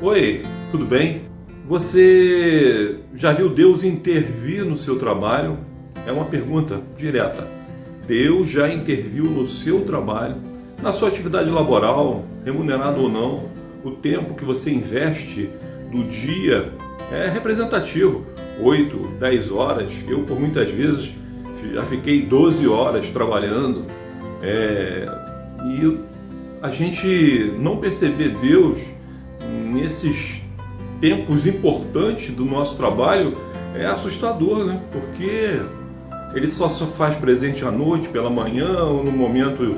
Oi, tudo bem? Você já viu Deus intervir no seu trabalho? É uma pergunta direta. Deus já interviu no seu trabalho, na sua atividade laboral, remunerado ou não? O tempo que você investe do dia é representativo. 8, 10 horas. Eu, por muitas vezes, já fiquei 12 horas trabalhando. E a gente não perceber Deus nesses tempos importantes do nosso trabalho é assustador, né? Porque ele só faz presente à noite, pela manhã, ou no momento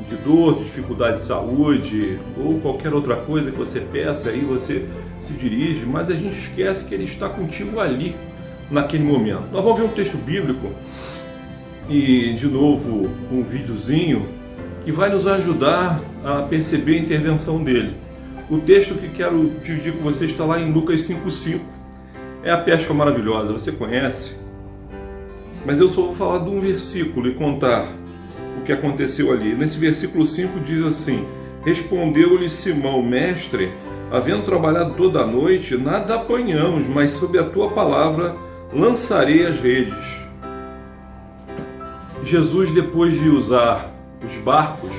de dor, de dificuldade de saúde, ou qualquer outra coisa que você peça, aí você se dirige, mas a gente esquece que ele está contigo ali, naquele momento. Nós vamos ver um texto bíblico e, de novo, um videozinho que vai nos ajudar a perceber a intervenção dele. O texto que quero dividir com você está lá em Lucas 5,5. É a pesca maravilhosa, você conhece? Mas eu só vou falar de um versículo e contar o que aconteceu ali. Nesse versículo 5 diz assim: respondeu-lhe Simão: mestre, havendo trabalhado toda a noite, nada apanhamos, mas sob a tua palavra lançarei as redes. Jesus, depois de usar os barcos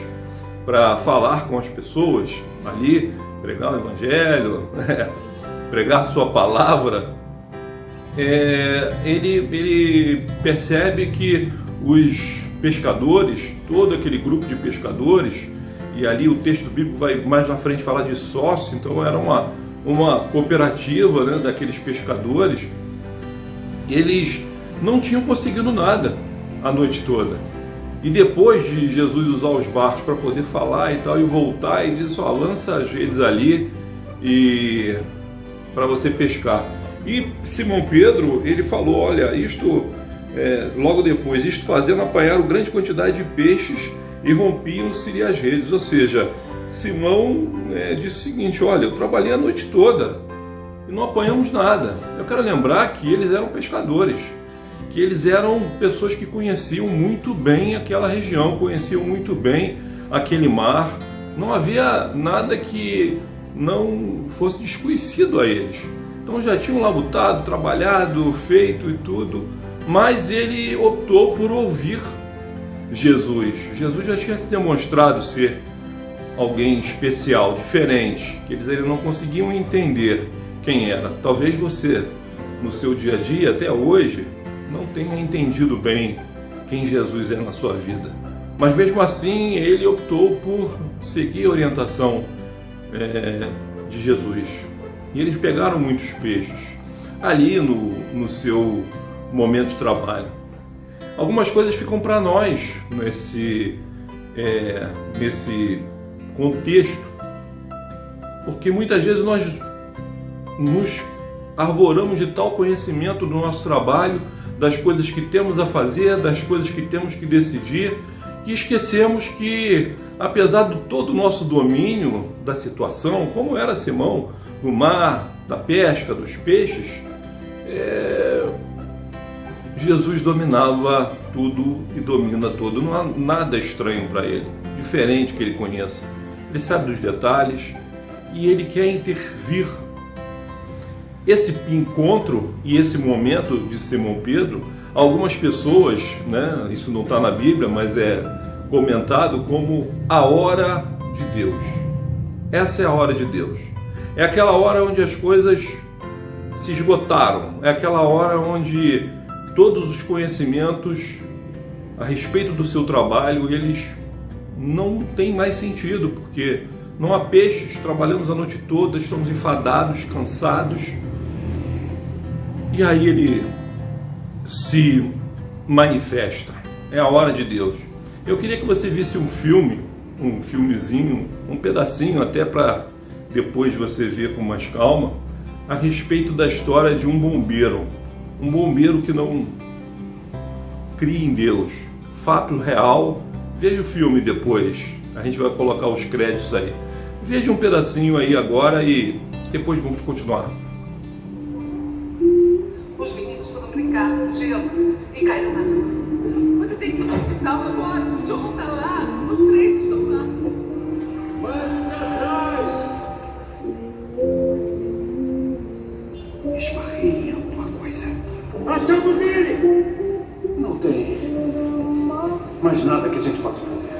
para falar com as pessoas ali, pregar o evangelho, pregar sua palavra, ele percebe que os pescadores, todo aquele grupo de pescadores, e ali o texto bíblico vai mais na frente falar de sócio, então era uma cooperativa, né, daqueles pescadores. Eles não tinham conseguido nada a noite toda. E depois de Jesus usar os barcos para poder falar e tal, e voltar, e disse: lança as redes ali e para você pescar. E Simão Pedro, ele falou: olha, isto, logo depois, isto fazendo, apanharam grande quantidade de peixes e rompiam-se as redes. Ou seja, Simão disse o seguinte: olha, eu trabalhei a noite toda e não apanhamos nada. Eu quero lembrar que eles eram pescadores, que eles eram pessoas que conheciam muito bem aquela região, conheciam muito bem aquele mar. Não havia nada que não fosse desconhecido a eles. Então já tinham labutado, trabalhado, feito e tudo, mas ele optou por ouvir Jesus. Jesus já tinha se demonstrado ser alguém especial, diferente, que eles não conseguiam entender quem era. Talvez você, no seu dia a dia, até hoje, não tenha entendido bem quem Jesus é na sua vida. Mas mesmo assim, ele optou por seguir a orientação de Jesus. E eles pegaram muitos peixes ali no seu momento de trabalho. Algumas coisas ficam para nós nesse contexto, porque muitas vezes nós nos arvoramos de tal conhecimento do nosso trabalho, das coisas que temos a fazer, das coisas que temos que decidir, que esquecemos que, apesar de todo o nosso domínio da situação, como era Simão, do mar, da pesca, dos peixes, Jesus dominava tudo e domina tudo. Não há nada estranho para ele, diferente que ele conheça. Ele sabe dos detalhes e ele quer intervir. Esse encontro e esse momento de Simão Pedro, algumas pessoas, né, isso não está na Bíblia, mas é comentado como a hora de Deus. Essa é a hora de Deus. É aquela hora onde as coisas se esgotaram. É aquela hora onde todos os conhecimentos a respeito do seu trabalho, eles não têm mais sentido, porque não há peixes, trabalhamos a noite toda, estamos enfadados, cansados. E aí ele se manifesta. É a hora de Deus. Eu queria que você visse um filmezinho, um pedacinho até para depois você ver com mais calma, a respeito da história de um bombeiro que não cria em Deus. Fato real. Veja o filme depois, a gente vai colocar os créditos aí. Veja um pedacinho aí agora e depois vamos continuar. Os meninos foram brincar no gelo e caíram na água. Você tem que ir ao hospital agora. O John tá lá. Os três estão lá. Mas pra trás! nada que a gente possa fazer.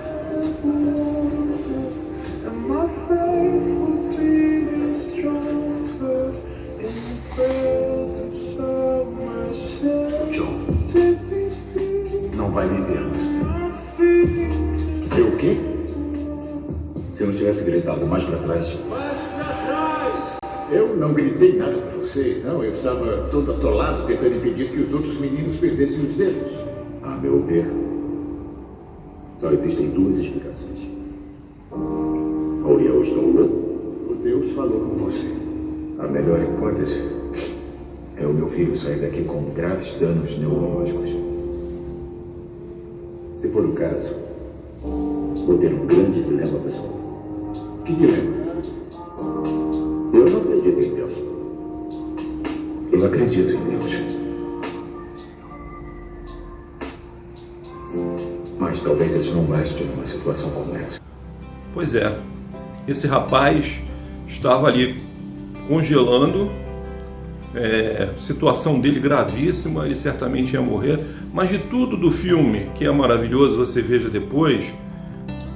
John não vai viver muito tempo. Eu o quê? Se eu não tivesse gritado mais para trás. Eu não gritei nada para vocês, não. Eu estava todo atolado tentando impedir que os outros meninos perdessem os dedos. A meu ver, só existem duas explicações. Ou eu estou louco, O Deus falou com você. a melhor hipótese é o meu filho sair daqui com graves danos neurológicos. Se for o caso, vou ter um grande dilema pessoal. Que dilema? Eu não acredito em Deus. Eu acredito em Deus. Mas talvez isso não baste numa situação como essa. Pois é, esse rapaz estava ali congelando, situação dele gravíssima, ele certamente ia morrer, mas de tudo do filme, que é maravilhoso, você veja depois,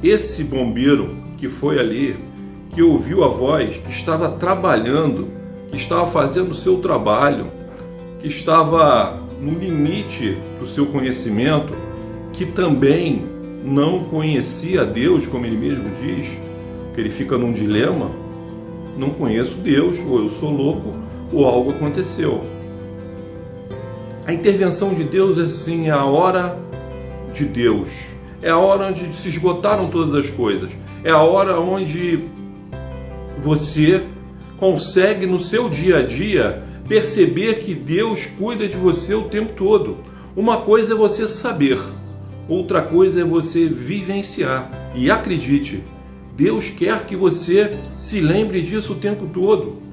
esse bombeiro que foi ali, que ouviu a voz, que estava trabalhando, que estava fazendo o seu trabalho, que estava no limite do seu conhecimento, que também não conhecia Deus, como ele mesmo diz, que ele fica num dilema, não conheço Deus, ou eu sou louco, ou algo aconteceu. A intervenção de Deus, assim, é a hora de Deus, é a hora onde se esgotaram todas as coisas, é a hora onde você consegue no seu dia a dia perceber que Deus cuida de você o tempo todo. Uma coisa é você saber, outra coisa é você vivenciar. E acredite, Deus quer que você se lembre disso o tempo todo.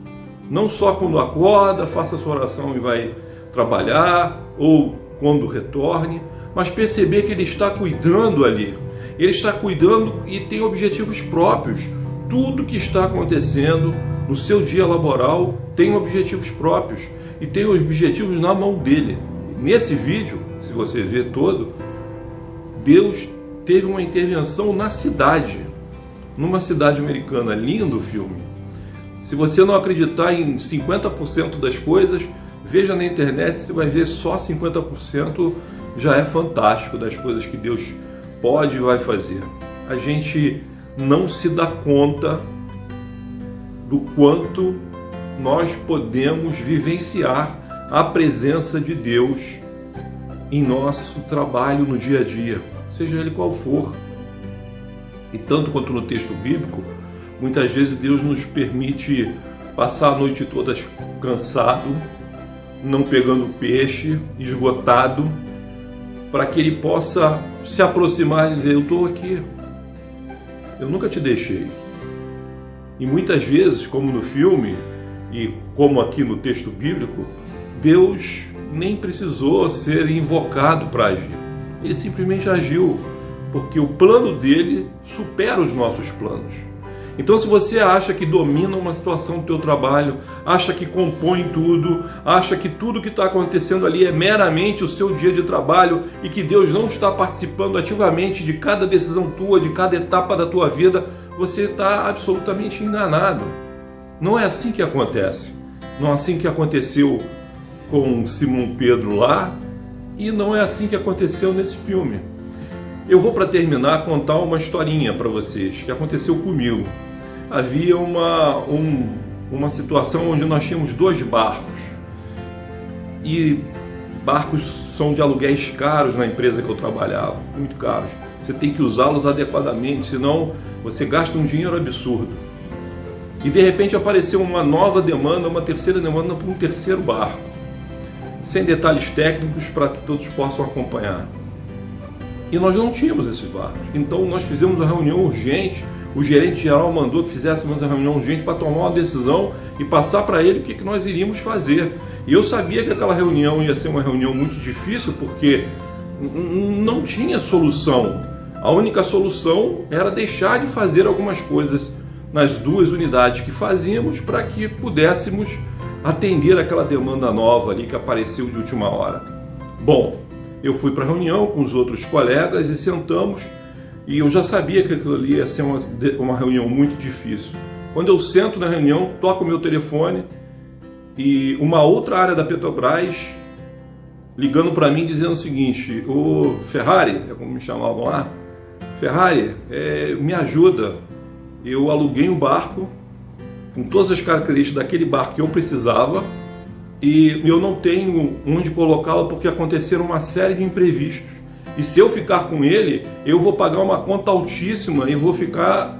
Não só quando acorda, faça sua oração e vai trabalhar, ou quando retorne, mas perceber que Ele está cuidando ali. Ele está cuidando e tem objetivos próprios. Tudo que está acontecendo no seu dia laboral tem objetivos próprios e tem os objetivos na mão dele. Nesse vídeo, se você ver todo, Deus teve uma intervenção na cidade, numa cidade americana. Lindo o filme. Se você não acreditar em 50% das coisas, veja na internet, você vai ver só 50% já é fantástico das coisas que Deus pode e vai fazer. A gente não se dá conta do quanto nós podemos vivenciar a presença de Deus em nosso trabalho no dia a dia, seja ele qual for. E tanto quanto no texto bíblico, muitas vezes Deus nos permite passar a noite toda cansado, não pegando peixe, esgotado, para que Ele possa se aproximar e dizer: eu estou aqui, eu nunca te deixei. E muitas vezes, como no filme e como aqui no texto bíblico, Deus nem precisou ser invocado para agir. Ele simplesmente agiu, porque o plano dele supera os nossos planos. Então, se você acha que domina uma situação do teu trabalho, acha que compõe tudo, acha que tudo que está acontecendo ali é meramente o seu dia de trabalho e que Deus não está participando ativamente de cada decisão tua, de cada etapa da tua vida, você está absolutamente enganado. Não é assim que acontece. Não é assim que aconteceu com Simão Pedro lá e não é assim que aconteceu nesse filme. Eu vou, para terminar, contar uma historinha para vocês que aconteceu comigo. Havia uma situação onde nós tínhamos 2 barcos. E barcos são de aluguéis caros na empresa que eu trabalhava, muito caros. Você tem que usá-los adequadamente, senão você gasta um dinheiro absurdo. E de repente apareceu uma nova demanda, uma terceira demanda para um terceiro barco. Sem detalhes técnicos para que todos possam acompanhar. E nós não tínhamos esses barcos. Então nós fizemos uma reunião urgente. O gerente geral mandou que fizéssemos uma reunião urgente para tomar uma decisão e passar para ele o que nós iríamos fazer. E eu sabia que aquela reunião ia ser uma reunião muito difícil, porque não tinha solução. A única solução era deixar de fazer algumas coisas nas 2 unidades que fazíamos para que pudéssemos atender aquela demanda nova ali que apareceu de última hora. Bom, Eu fui para a reunião com os outros colegas e sentamos, e eu já sabia que aquilo ali ia ser uma reunião muito difícil. Quando eu sento na reunião, toco o meu telefone e uma outra área da Petrobras ligando para mim dizendo o seguinte: o Ferrari, é como me chamavam lá, Ferrari, me ajuda, eu aluguei um barco com todas as características daquele barco que eu precisava e eu não tenho onde colocá-lo porque aconteceram uma série de imprevistos. E se eu ficar com ele, eu vou pagar uma conta altíssima e vou ficar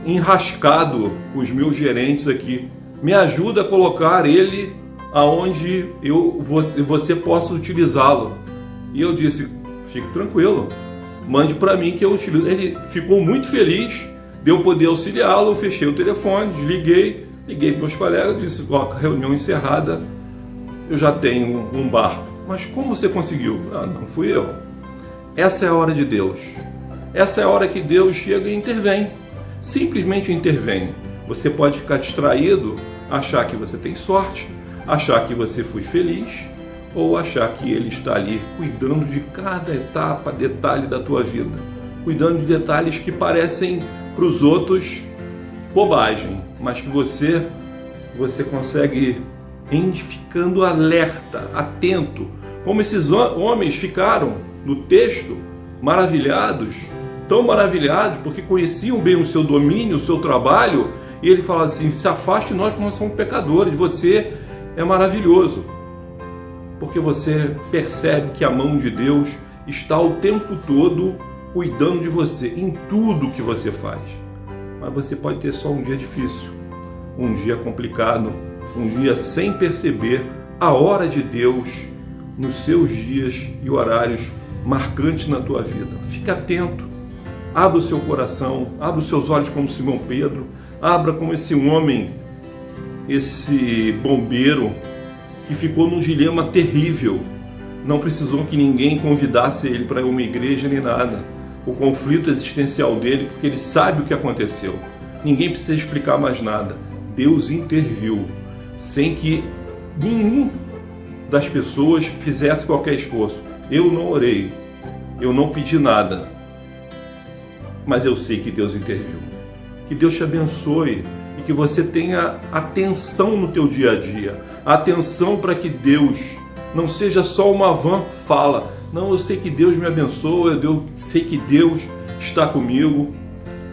enrascado com os meus gerentes aqui. Me ajuda a colocar ele aonde você possa utilizá-lo. E eu disse: fique tranquilo, mande para mim que eu utilizo. Ele ficou muito feliz de eu poder auxiliá-lo. Eu fechei o telefone, liguei para meus colegas, disse: reunião encerrada, eu já tenho um barco. Mas como você conseguiu? Não fui eu. Essa é a hora de Deus. Essa é a hora que Deus chega e intervém. Simplesmente intervém. Você pode ficar distraído, achar que você tem sorte, achar que você foi feliz, ou achar que Ele está ali cuidando de cada etapa, detalhe da tua vida, cuidando de detalhes que parecem para os outros bobagem, mas que você consegue ir ficando alerta, atento, como esses homens ficaram no texto, maravilhados, tão maravilhados, porque conheciam bem o seu domínio, o seu trabalho, e ele fala assim: se afaste de nós, porque nós somos pecadores, você é maravilhoso, porque você percebe que a mão de Deus está o tempo todo cuidando de você, em tudo que você faz. Mas você pode ter só um dia difícil, um dia complicado, um dia sem perceber a hora de Deus nos seus dias e horários marcantes na tua vida. Fique atento, abra o seu coração, abra os seus olhos como Simão Pedro, abra como esse homem, esse bombeiro que ficou num dilema terrível. Não precisou que ninguém convidasse ele para uma igreja nem nada. O conflito existencial dele, porque ele sabe o que aconteceu. Ninguém precisa explicar mais nada. Deus interviu, sem que nenhum das pessoas fizesse qualquer esforço. Eu não orei, eu não pedi nada, mas eu sei que Deus interviu. Que Deus te abençoe e que você tenha atenção no teu dia a dia, atenção para que Deus não seja só uma vã fala. Não, eu sei que Deus me abençoa, eu sei que Deus está comigo,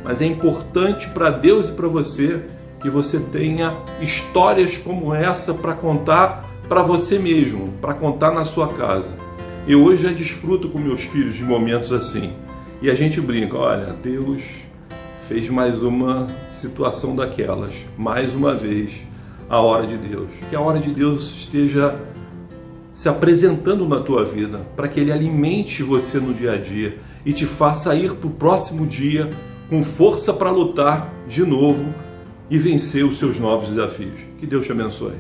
mas é importante para Deus e para você que você tenha histórias como essa para contar para você mesmo, para contar na sua casa. Eu hoje já desfruto com meus filhos de momentos assim. E a gente brinca: olha, Deus fez mais uma situação daquelas, mais uma vez, a hora de Deus. Que a hora de Deus esteja se apresentando na tua vida, para que Ele alimente você no dia a dia e te faça ir para o próximo dia com força para lutar de novo e vencer os seus novos desafios. Que Deus te abençoe.